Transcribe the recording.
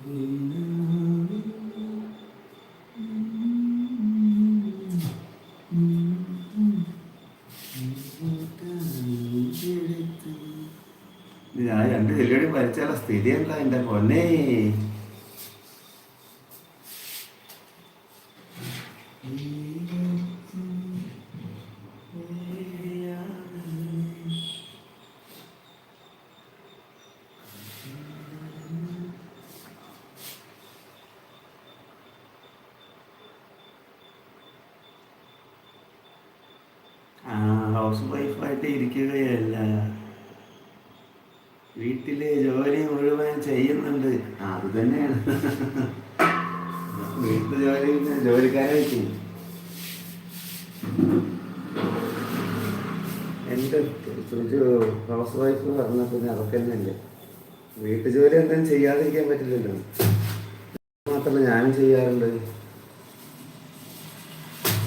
ഞാൻ 2 ചെല്ലുകൂടി ഭരിച്ചാല സ്ഥിതി എന്താ എൻ്റെ പൊന്നേ. ഹൗസ് വൈഫായിട്ട് ഇരിക്കുകയല്ല, വീട്ടിലെ ജോലി മുഴുവൻ ചെയ്യുന്നുണ്ട്. അത് തന്നെയാണ് വീട്ടിൽ ജോലിക്കാരെ വെക്കും. എൻ്റെ ഹൗസ് വൈഫ് പറഞ്ഞപ്പോൾ അതൊക്കെ തന്നെയല്ലേ. വീട്ടു ജോലി എന്തെങ്കിലും ചെയ്യാതിരിക്കാൻ പറ്റില്ലല്ലോ. മാത്രമല്ല ഞാനും ചെയ്യാറുണ്ട്.